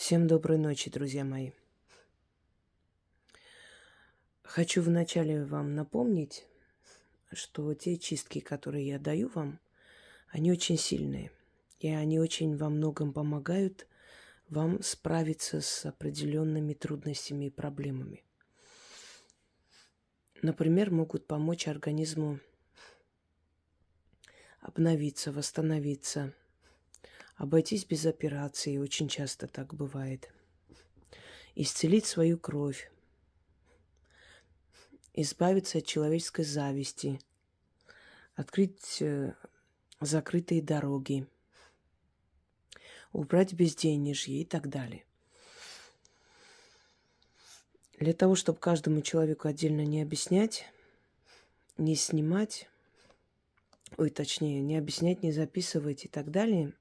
Всем доброй ночи, друзья мои. Хочу вначале вам напомнить, что те чистки, которые я даю вам, они очень сильные. И они очень во многом помогают вам справиться с определенными трудностями и проблемами. Например, могут помочь организму обновиться, восстановиться, обойтись без операции, очень часто так бывает, исцелить свою кровь, избавиться от человеческой зависти, открыть закрытые дороги, убрать безденежье и так далее. Для того, чтобы каждому человеку отдельно не объяснять, не снимать, точнее, не объяснять, не записывать и так далее,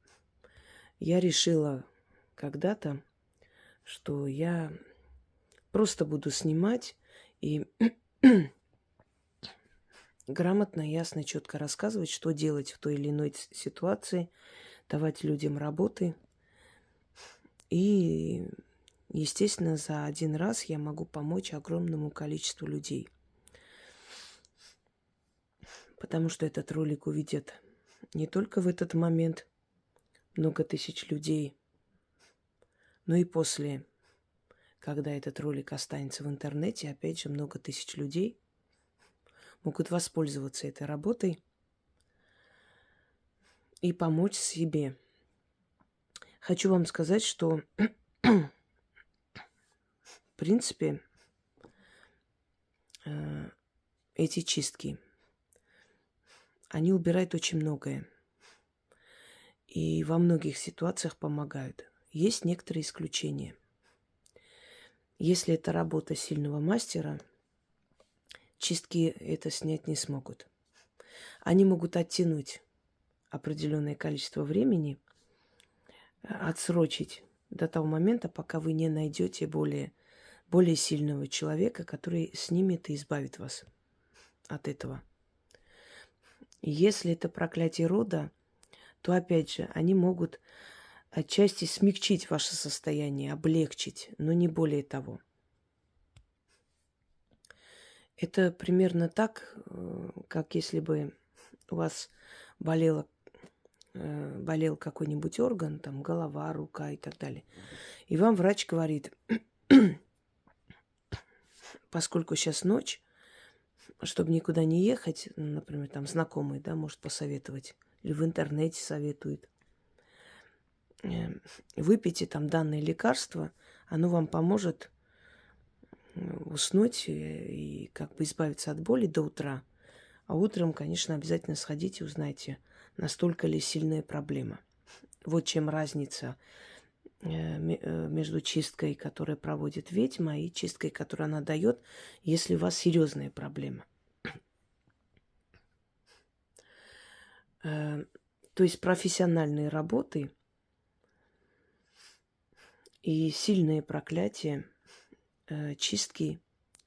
я решила когда-то, что я просто буду снимать и грамотно, ясно, четко рассказывать, что делать в той или иной ситуации, давать людям работы. И, естественно, за один раз я могу помочь огромному количеству людей. Потому что этот ролик увидят не только в этот момент много тысяч людей, но и после, когда этот ролик останется в интернете, опять же, много тысяч людей могут воспользоваться этой работой и помочь себе. Хочу вам сказать, что, в принципе, эти чистки, они убирают очень многое. И во многих ситуациях помогают. Есть некоторые исключения. Если это работа сильного мастера, чистки это снять не смогут. Они могут оттянуть определенное количество времени, отсрочить до того момента, пока вы не найдете более сильного человека, который снимет и избавит вас от этого. И если это проклятие рода, то, опять же, они могут отчасти смягчить ваше состояние, облегчить, но не более того. Это примерно так, как если бы у вас болел какой-нибудь орган, там голова, рука и так далее. И вам врач говорит, поскольку сейчас ночь, чтобы никуда не ехать, например, там знакомый, да, может посоветовать, или в интернете советует, выпейте там данное лекарство, оно вам поможет уснуть и как бы избавиться от боли до утра. А утром, конечно, обязательно сходите и узнайте, настолько ли сильная проблема. Вот чем разница между чисткой, которую проводит ведьма, и чисткой, которую она дает, если у вас серьезная проблема. То есть профессиональные работы и сильные проклятия чистки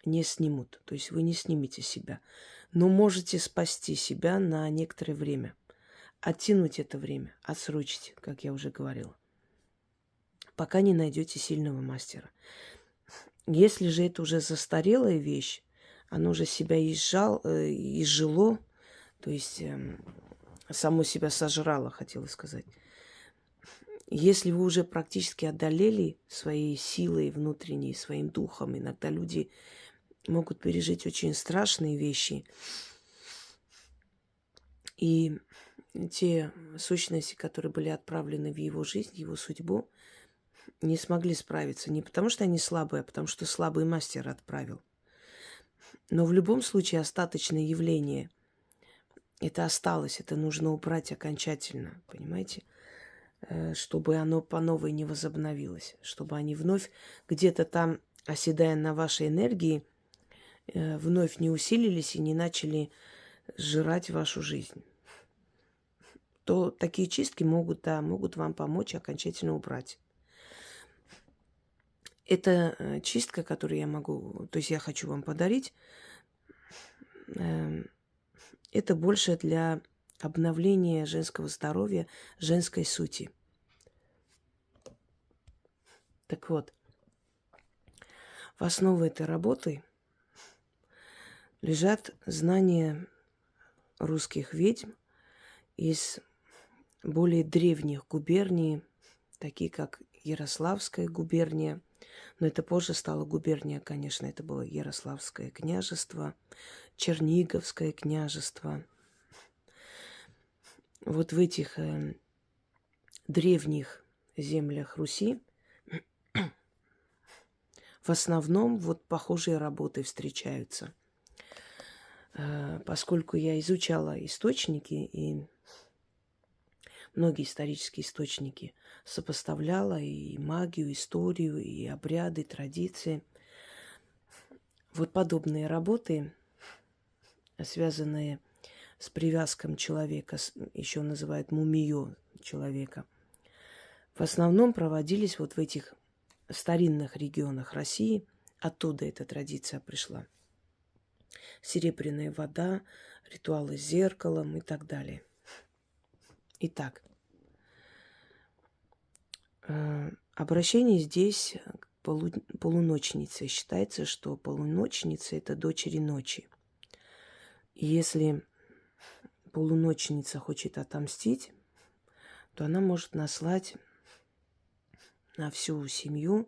не снимут. То есть вы не снимете себя. Но можете спасти себя на некоторое время. Оттянуть это время, отсрочить, как я уже говорила, пока не найдете сильного мастера. Если же это уже застарелая вещь, оно уже себя изжило, то есть само себя сожрало, хотела сказать. Если вы уже практически одолели своей силой внутренней, своим духом, иногда люди могут пережить очень страшные вещи, и те сущности, которые были отправлены в его жизнь, в его судьбу, не смогли справиться. Не потому, что они слабые, а потому, что слабый мастер отправил. Но в любом случае остаточное явление это осталось, это нужно убрать окончательно, понимаете? Чтобы оно по новой не возобновилось, чтобы они вновь где-то там, оседая на вашей энергии, вновь не усилились и не начали сжирать вашу жизнь. То такие чистки могут вам помочь окончательно убрать. Это чистка, которую я хочу вам подарить, это больше для обновления женского здоровья, женской сути. Так вот, в основе этой работы лежат знания русских ведьм из более древних губерний, такие как Ярославская губерния. Но это позже стало губерния, конечно, это было Ярославское княжество, Черниговское княжество. Вот в этих древних землях Руси в основном вот похожие работы встречаются. Поскольку я изучала источники и многие исторические источники, сопоставляла и магию, историю, и обряды, традиции. Вот подобные работы, связанные с привязком человека, еще называют мумиё человека, в основном проводились вот в этих старинных регионах России. Оттуда эта традиция пришла. Серебряная вода, ритуалы с зеркалом и так далее. Итак, обращение здесь к полуночнице. Считается, что полуночница – это дочери ночи. И если полуночница хочет отомстить, то она может наслать на всю семью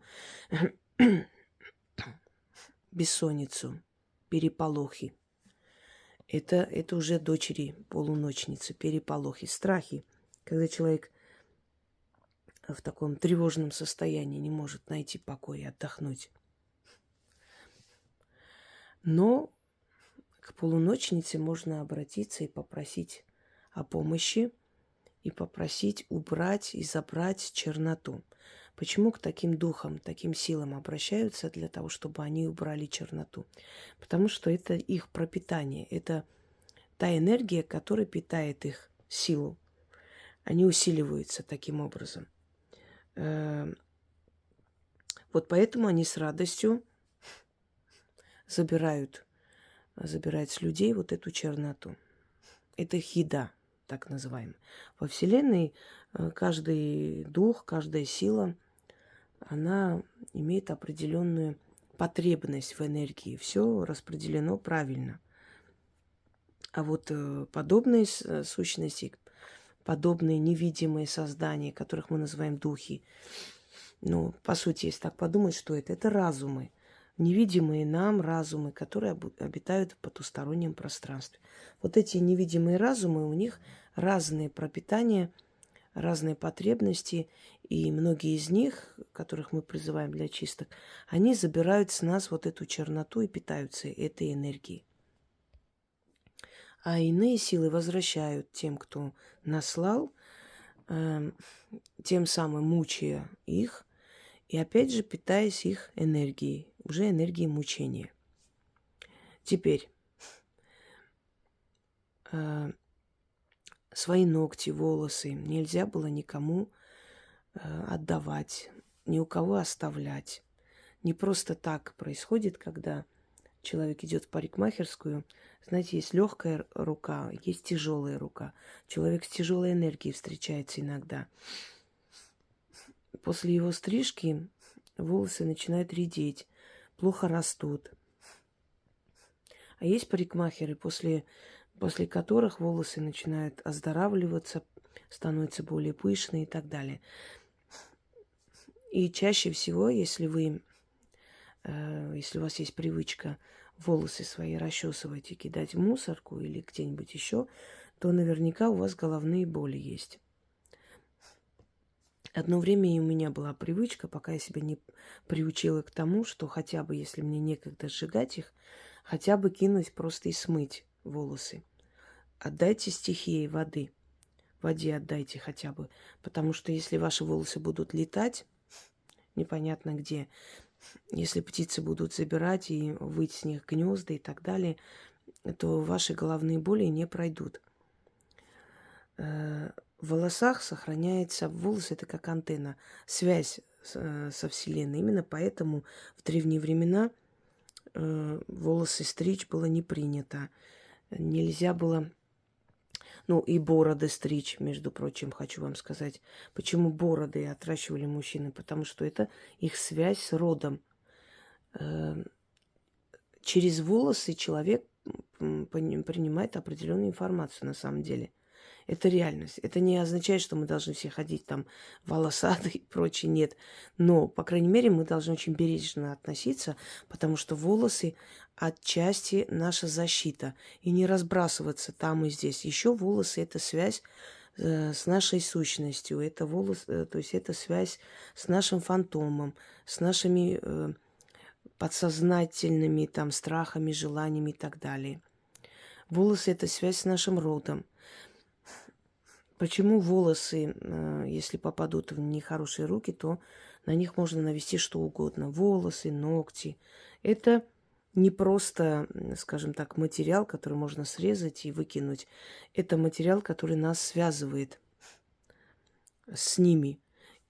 бессонницу, переполохи. Это уже дочери полуночницы, переполохи, страхи. Когда человек в таком тревожном состоянии не может найти покой и отдохнуть. Но к полуночнице можно обратиться и попросить о помощи, и попросить убрать и забрать черноту. Почему к таким духам, таким силам обращаются? Для того, чтобы они убрали черноту. Потому что это их пропитание, это та энергия, которая питает их силу. Они усиливаются таким образом. Вот поэтому они с радостью забирают с людей вот эту черноту. Это хида, так называемая. Во Вселенной каждый дух, каждая сила, она имеет определенную потребность в энергии. Все распределено правильно. А вот подобные сущности, подобные невидимые создания, которых мы называем духи, ну, по сути, если так подумать, что это разумы. Невидимые нам разумы, которые обитают в потустороннем пространстве. Вот эти невидимые разумы, у них разные пропитания, разные потребности, и многие из них, которых мы призываем для чисток, они забирают с нас вот эту черноту и питаются этой энергией. А иные силы возвращают тем, кто наслал, тем самым мучая их, и опять же питаясь их энергией, уже энергией мучения. Теперь свои ногти, волосы нельзя было никому отдавать, ни у кого оставлять. Не просто так происходит, когда человек идет в парикмахерскую. Знаете, есть легкая рука, есть тяжелая рука. Человек с тяжелой энергией встречается иногда. После его стрижки волосы начинают редеть, плохо растут. А есть парикмахеры, после которых волосы начинают оздоравливаться, становятся более пышные и так далее. И чаще всего, если у вас есть привычка волосы свои расчесывать и кидать в мусорку или где-нибудь еще, то наверняка у вас головные боли есть. Одно время и у меня была привычка, пока я себя не приучила к тому, что хотя бы, если мне некогда сжигать их, хотя бы кинуть просто и смыть волосы. Отдайте стихии воды. Воде отдайте хотя бы. Потому что если ваши волосы будут летать, непонятно где, если птицы будут забирать и выть с них гнезда и так далее, то ваши головные боли не пройдут. В волосах сохраняется, волосы это как антенна, связь со Вселенной. Именно поэтому в древние времена волосы стричь было не принято. Нельзя было Ну, и бороды стричь, между прочим, хочу вам сказать. Почему бороды отращивали мужчины? Потому что это их связь с родом. Э, Через волосы человек принимает определенную информацию на самом деле. Это реальность. Это не означает, что мы должны все ходить там волосатые и прочее. Нет. Но, по крайней мере, мы должны очень бережно относиться, потому что волосы отчасти наша защита. И не разбрасываться там и здесь. Еще волосы – это связь с нашей сущностью. Это то есть это связь с нашим фантомом, с нашими подсознательными там страхами, желаниями и так далее. Волосы – это связь с нашим родом. Почему волосы, если попадут в нехорошие руки, то на них можно навести что угодно. Волосы, ногти. Это не просто, скажем так, материал, который можно срезать и выкинуть. Это материал, который нас связывает с ними.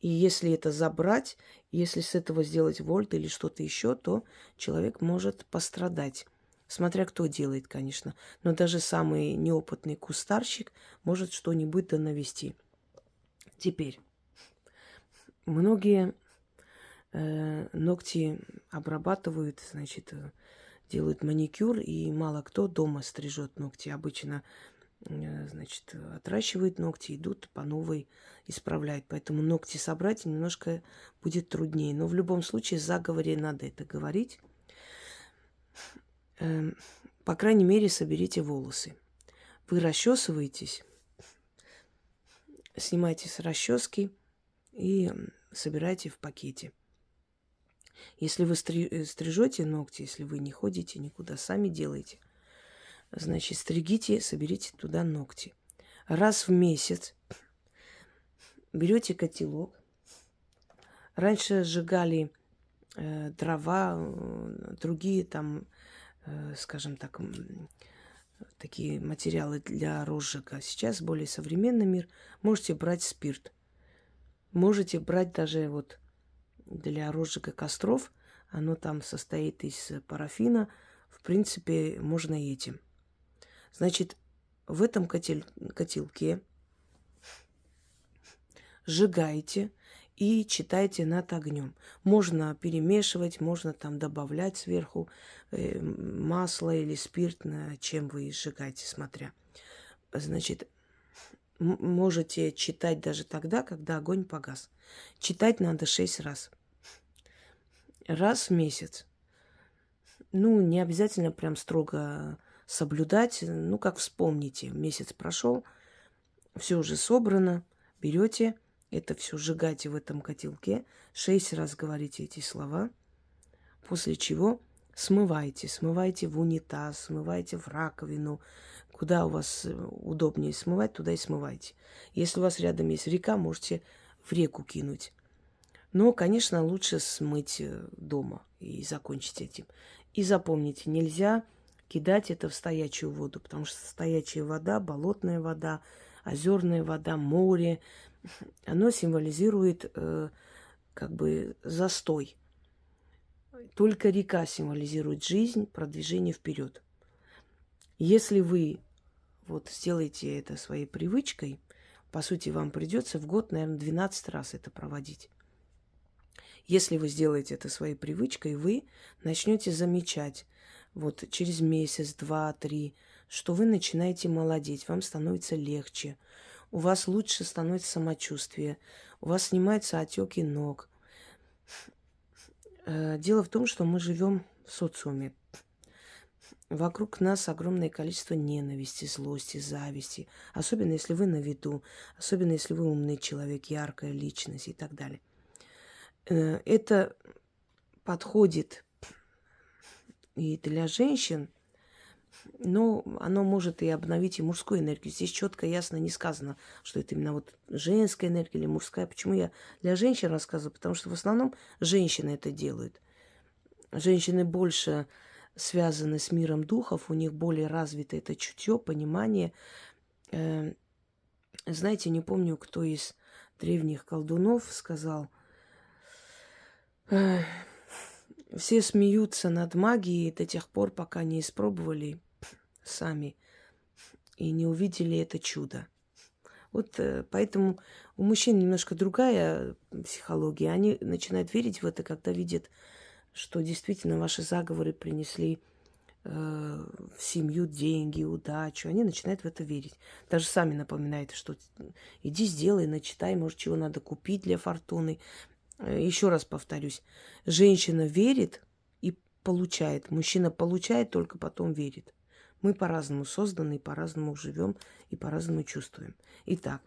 И если это забрать, если с этого сделать вольт или что-то еще, то человек может пострадать. Смотря кто делает, конечно. Но даже самый неопытный кустарщик может что-нибудь да навести. Теперь, многие ногти обрабатывают, значит, делают маникюр, и мало кто дома стрижет ногти. Обычно, значит, отращивают ногти, идут по новой, исправляют. Поэтому ногти собрать немножко будет труднее. Но в любом случае, в заговоре надо это говорить. По крайней мере, соберите волосы. Вы расчесываетесь, снимайте с расчески и собирайте в пакете. Если вы стрижете ногти, если вы не ходите никуда, сами делаете, значит, стригите, соберите туда ногти. Раз в месяц берете котелок. Раньше сжигали дрова, другие там, скажем так, такие материалы для розжига. Сейчас более современный мир. Можете брать спирт. Можете брать даже вот для розжига костров. Оно там состоит из парафина. В принципе, можно и этим. Значит, в этом котелке сжигаете и читайте над огнем. Можно перемешивать, можно там добавлять сверху масло или спирт, на чем вы сжигаете, смотря. Значит, можете читать даже тогда, когда огонь погас. Читать надо 6 раз. Раз в месяц. Ну, не обязательно прям строго соблюдать. Ну, как вспомните, месяц прошел, все уже собрано, берете это все, сжигаете в этом котелке, 6 раз говорите эти слова, после чего смываете в унитаз, смываете в раковину, куда у вас удобнее смывать, туда и смывайте. Если у вас рядом есть река, можете в реку кинуть. Но, конечно, лучше смыть дома и закончить этим. И запомните, нельзя кидать это в стоячую воду, потому что стоячая вода, болотная вода, озерная вода, море, оно символизирует как бы застой. Только река символизирует жизнь, продвижение вперед. Если вы вот сделаете это своей привычкой, по сути, вам придется в год, наверное, 12 раз это проводить. Если вы сделаете это своей привычкой, вы начнете замечать вот через месяц, 2, 3, что вы начинаете молодеть, вам становится легче, у вас лучше становится самочувствие, у вас снимаются отеки ног. Дело в том, что мы живем в социуме. Вокруг нас огромное количество ненависти, злости, зависти. Особенно, если вы на виду, особенно, если вы умный человек, яркая личность и так далее. Это подходит и для женщин, но оно может и обновить и мужскую энергию. Здесь четко, ясно не сказано, что это именно вот женская энергия или мужская. Почему я для женщин рассказываю? Потому что в основном женщины это делают. Женщины больше связаны с миром духов, у них более развито это чутье, понимание. Знаете, не помню, кто из древних колдунов сказал, все смеются над магией до тех пор, пока не испробовали сами. и не увидели это чудо. Вот поэтому у мужчин немножко другая психология. Они начинают верить в это, когда видят, что действительно ваши заговоры принесли в семью деньги, удачу. Они начинают в это верить. Даже сами напоминают, что иди сделай, начитай, может, чего надо купить для фортуны. Еще раз повторюсь, женщина верит и получает. Мужчина получает, только потом верит. Мы по-разному созданы, по-разному живем и по-разному чувствуем. Итак,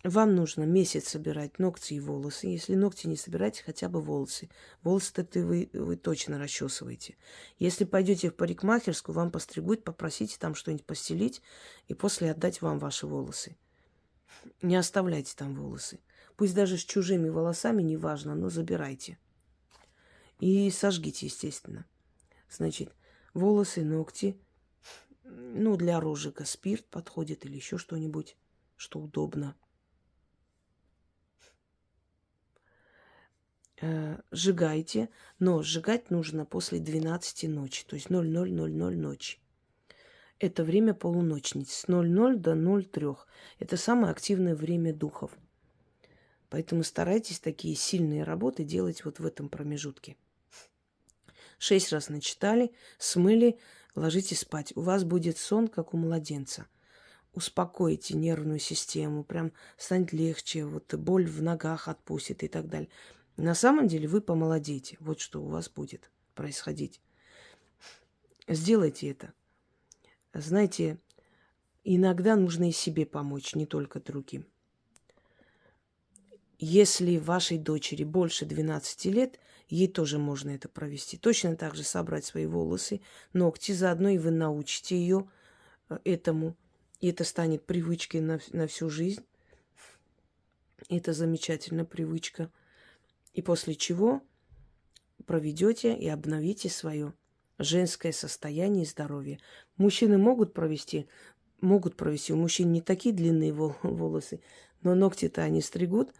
вам нужно месяц собирать ногти и волосы. Если ногти не собираете, хотя бы волосы. Волосы-то вы точно расчесываете. Если пойдете в парикмахерскую, вам постригут, попросите там что-нибудь постелить и после отдать вам ваши волосы. Не оставляйте там волосы. Пусть даже с чужими волосами, неважно, но забирайте. И сожгите, естественно. Значит, волосы, ногти. Ну, для розжига спирт подходит или еще что-нибудь, что удобно. Сжигайте, но сжигать нужно после 12 ночи, то есть 00:00 ночи. Это время полуночниц, с 00 до 03. Это самое активное время духов. Поэтому старайтесь такие сильные работы делать вот в этом промежутке. 6 раз начитали, смыли, ложитесь спать. У вас будет сон, как у младенца. Успокойте нервную систему, прям станет легче, вот боль в ногах отпустит и так далее. На самом деле вы помолодеете. Вот что у вас будет происходить. Сделайте это. Знаете, иногда нужно и себе помочь, не только другим. Если вашей дочери больше 12 лет, ей тоже можно это провести. Точно так же собрать свои волосы, ногти, заодно и вы научите ее этому. И это станет привычкой на всю жизнь. Это замечательная привычка. И после чего проведете и обновите свое женское состояние и здоровье. Мужчины могут провести. У мужчин не такие длинные волосы, но ногти-то они стригут.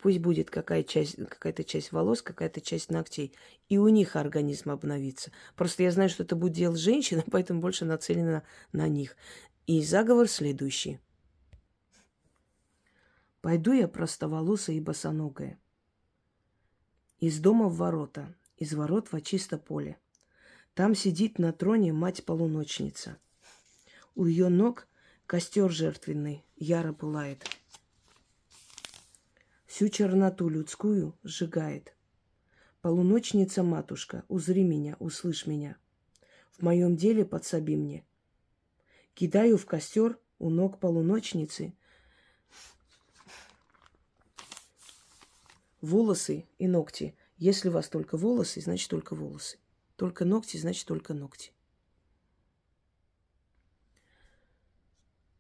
Пусть будет какая-то часть волос, какая-то часть ногтей. И у них организм обновится. Просто я знаю, что это будет делать женщина, поэтому больше нацелена на них. И заговор следующий. Пойду я простоволосая и босоногая. Из дома в ворота, из ворот во чисто поле. Там сидит на троне мать-полуночница. У ее ног костер жертвенный яро пылает. Всю черноту людскую сжигает. Полуночница-матушка, узри меня, услышь меня. В моем деле подсоби мне. Кидаю в костер у ног полуночницы волосы и ногти. Если у вас только волосы, значит только волосы. Только ногти, значит только ногти.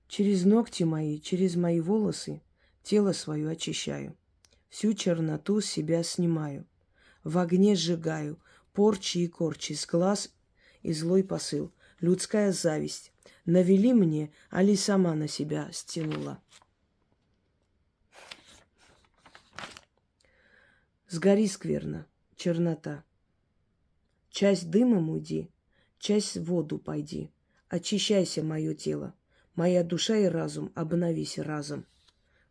Через ногти мои, через мои волосы тело свое очищаю. Всю черноту с себя снимаю. В огне сжигаю порчи и корчи, с глаз и злой посыл. Людская зависть. Навели мне, али сама на себя стянула. Сгори скверно, чернота. Часть дымом уйди, часть в воду пойди. Очищайся, мое тело. Моя душа и разум, обновись разом.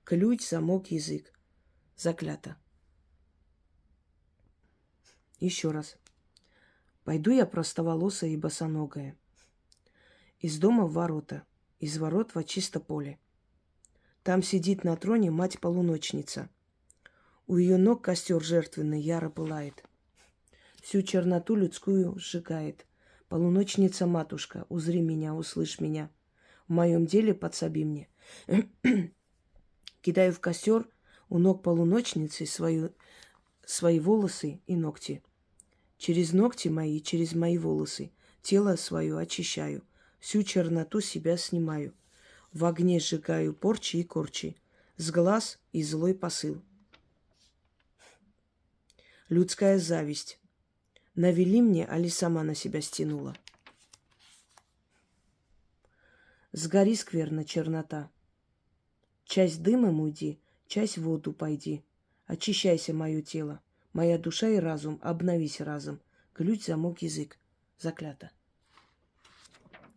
Ключ, замок, язык. Заклято. Еще раз. Пойду я простоволосая и босоногая. Из дома в ворота, из ворот во чисто поле. Там сидит на троне мать-полуночница. У ее ног костер жертвенный яро пылает. Всю черноту людскую сжигает. Полуночница-матушка, узри меня, услышь меня. В моем деле подсоби мне. Кидаю в костер у ног полуночницы свои волосы и ногти. Через ногти мои, через мои волосы тело свое очищаю. Всю черноту себя снимаю. В огне сжигаю порчи и корчи. С глаз и злой посыл. Людская зависть. Навели мне, али сама на себя стянула. Сгори скверно, чернота. Часть дымом уйди, часть в воду пойди. Очищайся, мое тело. Моя душа и разум, обновись разом. Ключ, замок, язык. Заклято.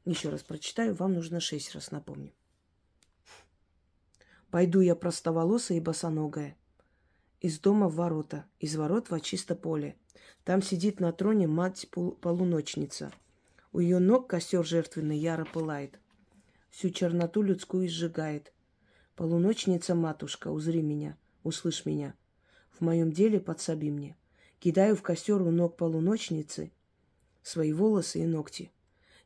Еще раз прочитаю, вам нужно 6 раз напомню. Пойду я простоволосая и босоногая, из дома в ворота, из ворот во чисто поле. Там сидит на троне мать-полуночница. У ее ног костер жертвенный яро пылает, всю черноту людскую сжигает. Полуночница-матушка, узри меня, услышь меня, в моем деле подсоби мне. Кидаю в костер у ног полуночницы свои волосы и ногти.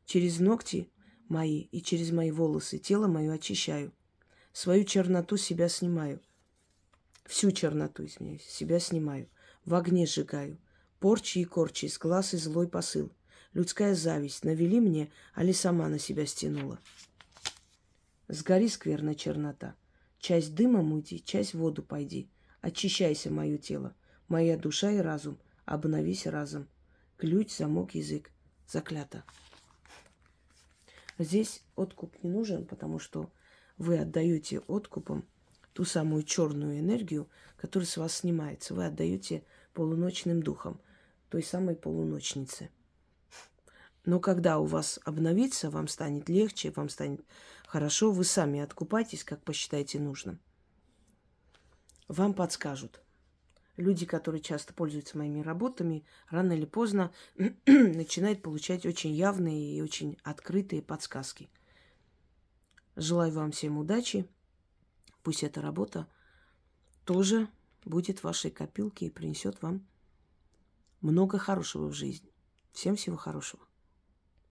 Через ногти мои и через мои волосы тело мое очищаю. Свою черноту себя снимаю. Всю черноту, извиняюсь, себя снимаю. В огне сжигаю. Порчи и корчи, с глаз и злой посыл. Людская зависть навели мне, али сама на себя стянула. Сгори, скверная чернота. Часть дымом уйди, часть в воду пойди. Очищайся, мое тело, моя душа и разум. Обновись разом. Ключ, замок, язык. Заклято. Здесь откуп не нужен, потому что вы отдаете откупом ту самую черную энергию, которая с вас снимается. Вы отдаете полуночным духам, той самой полуночнице. Но когда у вас обновится, вам станет легче, вам станет хорошо, вы сами откупайтесь, как посчитаете нужным. Вам подскажут. Люди, которые часто пользуются моими работами, рано или поздно начинают получать очень явные и очень открытые подсказки. Желаю вам всем удачи. Пусть эта работа тоже будет в вашей копилке и принесет вам много хорошего в жизни. Всем всего хорошего.